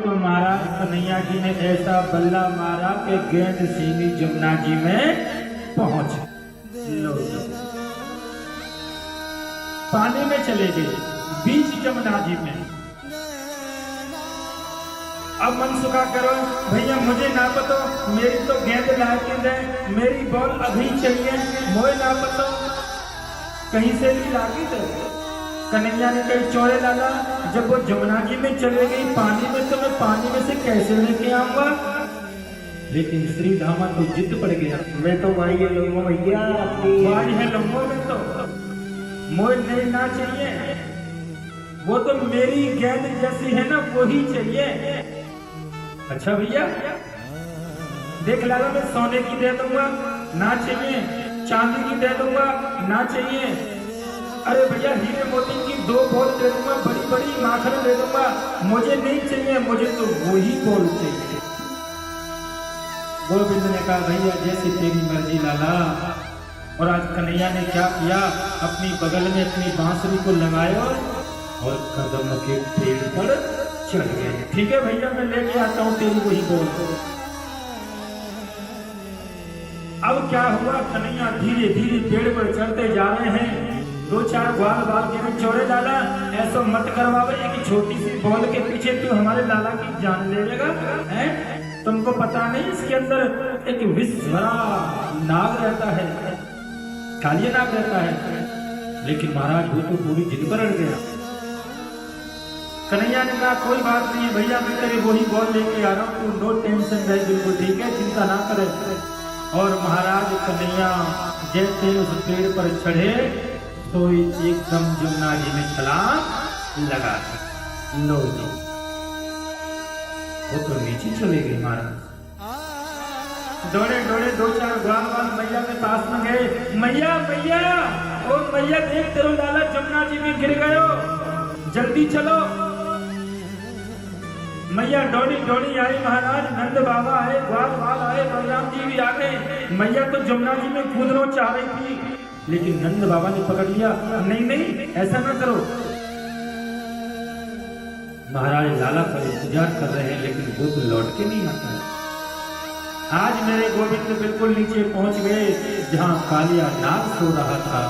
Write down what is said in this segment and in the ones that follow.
तो महाराज कन्हैया जी ने ऐसा बल्ला मारा कि गेंद सीधी जमुना जी में पहुंच लो, पानी में चले गए बीच जमुना जी में। अब मन सुखा करो भैया, मुझे ना बताओ, मेरी तो गेंद लाके दे, मेरी बॉल अभी चाहिए, मोए ना बताओ, कहीं से भी लाके दे। कन्हैया ने कही चौड़े लाला, जब वो जमुना जी में चले गई पानी में, तो मैं पानी में से कैसे लेके आऊंगा। लेकिन श्री धामा तो जिद पड़ गया, मैं तो वही है लोगों भैया, वही है लोगों में तो मोए नहीं ना चाहिए, वो तो मेरी गेंद जैसी है ना वही चाहिए। अच्छा भैया देख लाला, मैं सोने की दे दूंगा ना चाहिए, चांदी की दे दूंगा ना चाहिए, अरे भैया हीरे मोती की 2 बॉल दे दूंगा, बड़ी बड़ी माखन दे दूंगा, मुझे नहीं चाहिए, मुझे तो वही बॉल चाहिए। गोविंद ने कहा भैया जैसे तेरी मर्जी लाला। और आज कन्हैया ने क्या किया, अपनी बगल में अपनी बांसुरी को लगाया और कदम के पेड़ पर चढ़ गए। ठीक है भैया, मैं लेके आता हूँ तेरी वही बॉल। अब क्या हुआ, कन्हैया धीरे धीरे पेड़ पर चढ़ते जा रहे हैं। 2-4 ग्वाल बाल के चौड़े लाला, ऐसा मत करवावे, एक छोटी सी बॉल के पीछे तू हमारे लाला की जान ले लेगा, हैं? तुमको पता नहीं इसके अंदर एक विष भरा नाग रहता है, कालिया नाग रहता है। लेकिन महाराज वो तो पूरी जिद पर अड़ गया। कन्हैया ने कहा कोई बात नहीं भैया, मैं तेरी वही बॉल लेके आ रहा हूँ, तू नो टेंशन रहे, बिल्कुल ठीक है, चिंता ना करे। और महाराज कन्हैया जैसे उस पेड़ पर चढ़े तो एकदम जमुना जी में छलांग लगा लो जी, वो तो नीचे चले गए। महाराज दौड़े दौड़े 2-4 ग्वाल मैया के पास में गए, मैया मैया, ओ मैया देख तेरो लाला जमुना जी में गिर गयो, जल्दी चलो। मैया दौड़ी दौड़ी आई, महाराज नंद बाबा आए, ग्वाल बाल आए, बलराम जी भी आ गए। मैया तो जमुना जी में कूदना चाह रही थी, लेकिन नंद बाबा ने पकड़ लिया, नहीं नहीं ऐसा ना करो। महाराज लाला का इंतजार कर रहे हैं, लेकिन वो तो लौट के नहीं आता है। आज मेरे गोविंद बिल्कुल नीचे पहुंच गए जहां कालिया नाग सो रहा था।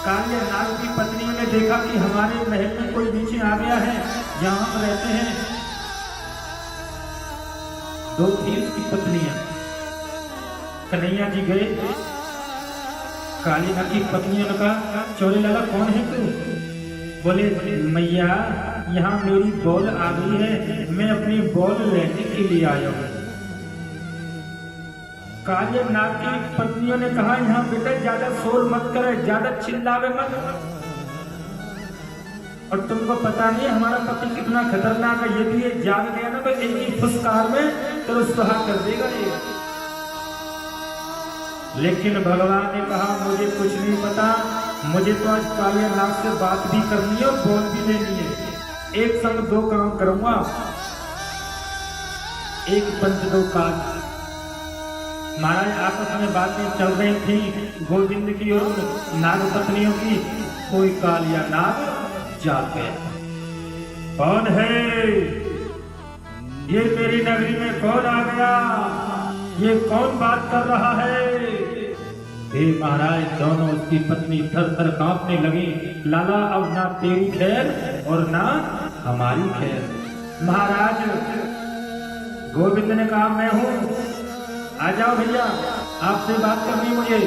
कालिया नाग की पत्नियों ने देखा कि हमारे महल में कोई नीचे आ गया है, जहां हम रहते हैं। 2 थी उसकी पत्नियां। कन्हैया जी गए, कालिया की पत्नियों ने कहा चौरे लाला कौन है तू। बोले मैया यहाँ मेरी बॉल आ गई है, मैं अपनी बॉल लेने के लिए आया हूँ। कालिया नाग की पत्नियों ने कहा यहाँ बेटा ज्यादा शोर मत करे, ज्यादा चिल्लावे मत, और तुमको पता नहीं हमारा पति कितना खतरनाक है, यदि ये जाग गया ना तो एक ही फुसकार में तो सुहा कर देगा ये। लेकिन भगवान ने कहा मुझे कुछ नहीं पता, मुझे तो आज कालिया नाग से बात भी करनी है और बॉल भी लेनी है, एक संग 2 काम करूंगा, एक पंच 2 काज। महाराज आपस में बातें चल रही थी गोविंद की और नाग पत्नियों की। कोई कालिया नाग जाग गया, कौन है ये, मेरी नगरी में कौन आ गया, ये कौन बात कर रहा है। हे महाराज दोनों उसकी पत्नी थर थर कांपने लगी, लाला अब ना तेरी खैर और ना हमारी खैर। महाराज गोविंद ने कहा मैं हूँ, आ जाओ भैया आपसे बात करनी मुझे।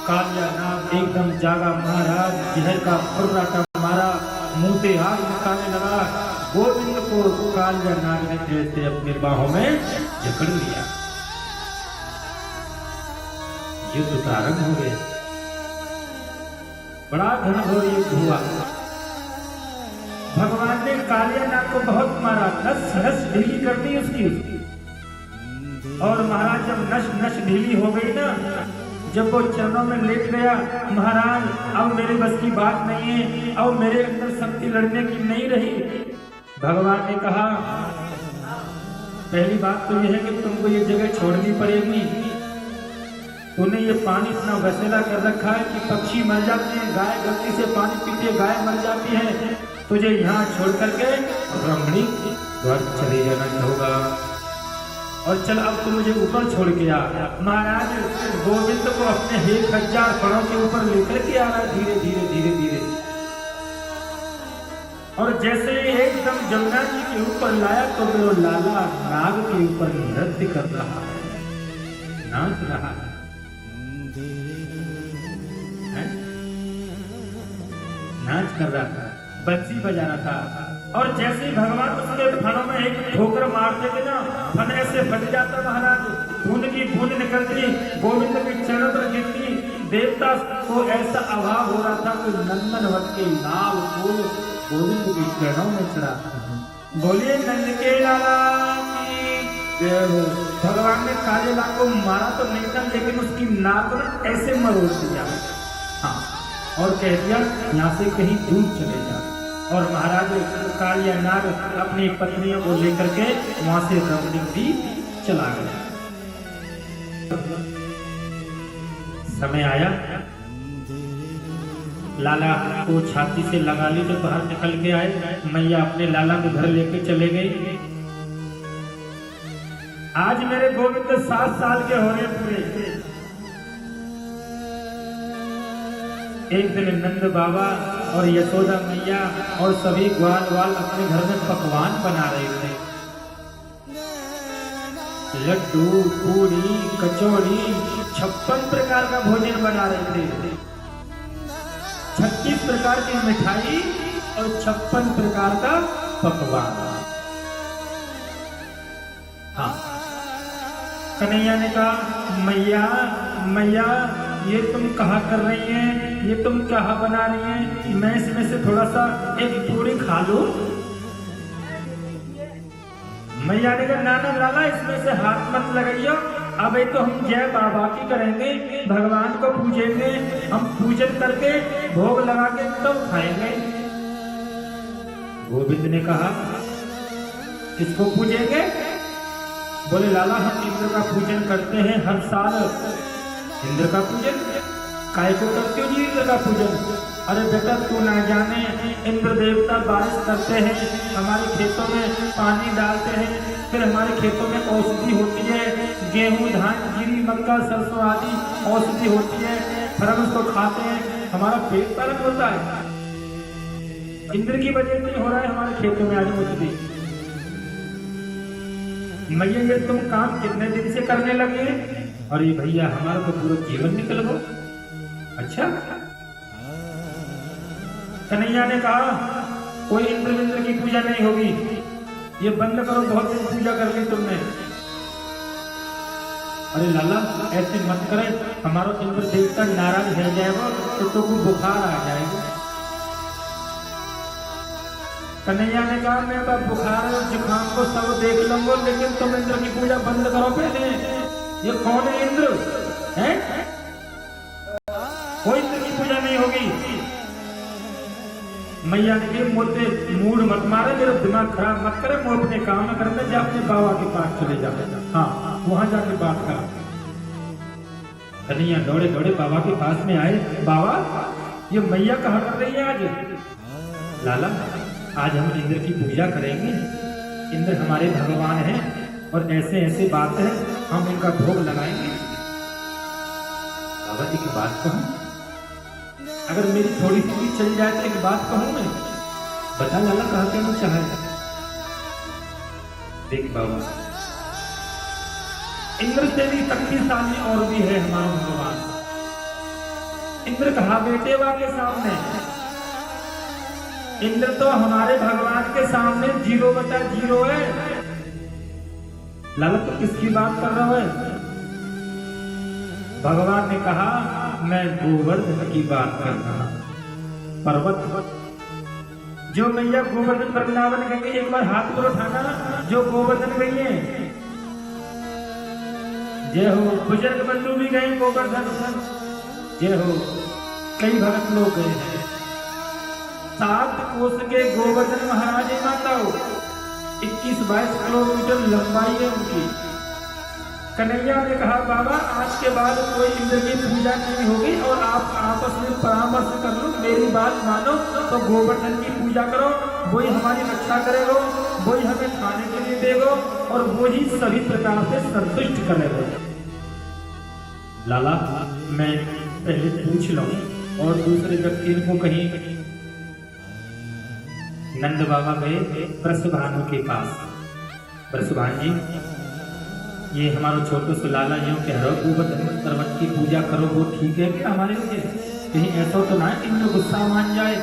कालिया नाग एकदम जागा, महाराज जहर का फुर्राटा मारा, मुंह से आग निकालने लगा। गोविंद को कालिया नाग ने जैसे अपने बाहों में जकड़ लिया। युद्ध प्रारंभ हो गया, बड़ा घनघोर युद्ध हुआ। भगवान ने कालिया नाग को बहुत मारा, नस नस ढीली कर दी उसकी। और महाराज जब नस नस ढीली हो गई ना, जब वो चरणों में लेट गया, महाराज अब मेरे बस की बात नहीं है, अब मेरे अंदर शक्ति लड़ने की नहीं रही। भगवान ने कहा पहली बात तो यह है कि तुमको ये जगह छोड़नी पड़ेगी। तूने ये पानी इतना वसेला कर रखा है कि पक्षी मर जाते हैं, गाय गलती से पानी पीते गाय मर जाती है, तुझे यहाँ छोड़ करके रमणी द्वार चले जाना होगा। और चल अब तो मुझे ऊपर छोड़ के आ। महाराज गोविंद को अपने 1000 फणों के ऊपर लेकर के आ रहा है, धीरे धीरे धीरे धीरे। और जैसे एकदम जमुना जी के ऊपर लाया तो वो लाला नाग के ऊपर नृत्य कर रहा है, नाच रहा है? नाच कर रहा था, बंसी बजा रहा था। और जैसे ही भगवान उसके फनों में एक ठोकर मारते थे ना, फन ऐसे फट जाता महाराज, खून की बूंद निकलती, गोविंद के चरणों पर गिरती। देवता को ऐसा अभाव हो रहा था कि नंदन वट के लाल फूल गोविंद के चरणों में चढ़ा। बोलिए नंद के लाला की जय हो। भगवान ने काले लाल को मारा तो नहीं था, लेकिन उसकी नाक में ऐसे मरोड़ दिया, हाँ, और कह दिया यहाँ से कहीं दूर चले जा। और महाराज कालिया नाग अपनी पत्नियों को लेकर के वहां से रमणीक चला गया। समय आया, लाला को छाती से लगा ली, तो बाहर निकल के आए। मैया अपने लाला को घर लेके चले गई। आज मेरे गोविंद 7 साल के हो रहे पूरे। एक दिन नंद बाबा और यशोदा मैया और सभी ग्वाल वाल अपने घर में पकवान बना रहे थे। लड्डू, पूरी, कचौड़ी, 56 प्रकार का भोजन बना रहे थे। 36 प्रकार की मिठाई और 56 प्रकार का पकवान। हाँ, कन्हैया ने कहा मैया मैया ये तुम कहा कर रही हैं, ये तुम क्या बना रही हैं? मैं इसमें से थोड़ा सा एक पूरी खा लूं। मैया ने कहा ना ना लाला, इसमें से हाथ मत लगाइयो, अब तो हम जय बाबा की करेंगे, भगवान को पूजेंगे, हम पूजन करके भोग लगा के तब खाएंगे। गोविंद ने कहा किसको पूजेंगे? बोले लाला हम इंद्र का पूजन करते हैं हर साल। इंद्र का पूजन काय को करते हो जी इंद्र का पूजन? अरे बेटा तू ना जाने, इंद्र देवता बारिश करते हैं, हमारे खेतों में पानी डालते हैं, फिर हमारे खेतों में औषधि होती है, गेहूं, धान, जीरी, मक्का, सरसों आदि औषधि होती है, फिर हम उसको खाते हैं, हमारा पेट पालन होता है। इंद्र की वजह से हो रहा है हमारे खेतों में आज औषधि। मैया ये तुम काम कितने दिन से करने लगे? और ये भैया हमारा तो पूरा जीवन निकल गो। अच्छा, कन्हैया ने कहा कोई इंद्र की पूजा नहीं होगी, ये बंद करो, बहुत दिन पूजा कर ली तुमने। अरे लाला ऐसे मत करे, हमारा इंद्र देवता नाराज हो जाएगा तो तुमको बुखार आ जाएगा। कन्हैया ने कहा मैं तो बुखार और जुकाम को सब देख लूंगा, लेकिन तुम इंद्र की पूजा बंद करो पहले। ये कौन है इंद्र? है कोई इंद्र की पूजा नहीं होगी। मैया ने कहा मोटे मूड मत मारे, मेरा दिमाग खराब मत करे, मैं अपने काम में करने जा, अपने बाबा के पास चले जाते। हाँ वहां जाके बात करा। कन्हैया दौड़े दौड़े बाबा के पास में आए। बाबा ये मैया कहा कर रही है आज? लाला आज हम इंद्र की पूजा करेंगे, इंद्र हमारे भगवान हैं और ऐसे ऐसे बात है, हम इनका भोग लगाएंगे। बाबा एक बात कहूं, अगर मेरी थोड़ी सी भी चल जाए तो एक बात कहूं मैं? बता लाला कहा क्या मैं चाहे? देख बाबा इंद्र से भी शक्तिशाली और भी है हमारा भगवान। इंद्र कहा बेटे के सामने, इंद्र तो हमारे भगवान के सामने 0/0 है। लाला तो किसकी बात कर रहा है? भगवान ने कहा मैं गोवर्धन की बात कर रहा। पर्वत जो मैया गोवर्धन वृंदावन गई, एक बार हाथ पर उठाना जो गोवर्धन गई है। जय हो। बुजुर्ग बंधु भी गए गोवर्धन, जय हो। कई भक्त लोग गए हैं। 7 कोस के गोवर्धन महाराज माता 21-22 किलोमीटर लंबाई है उनकी। कन्हैया ने कहा बाबा आज के बाद कोई इंद्र की पूजा नहीं होगी और आप आपस में परामर्श कर लो, मेरी बात मानो तो गोवर्धन की पूजा करो, वही हमारी रक्षा करेगा, वही हमें खाने के लिए देगा और वही सभी प्रकार से संतुष्ट करेगा। लाला, मैं पहले पूछ लूं और दूसरे व्यक्ति को कहीं। नंद बाबा गए ब्रसभानु के पास। ब्रसभान जी, ये हमारा छोटो से लाला जी कह रहा हो पर्वत की पूजा करो, वो ठीक है क्या हमारे लिए? कहीं ऐसा तो ना कि इनको गुस्सा मान जाए।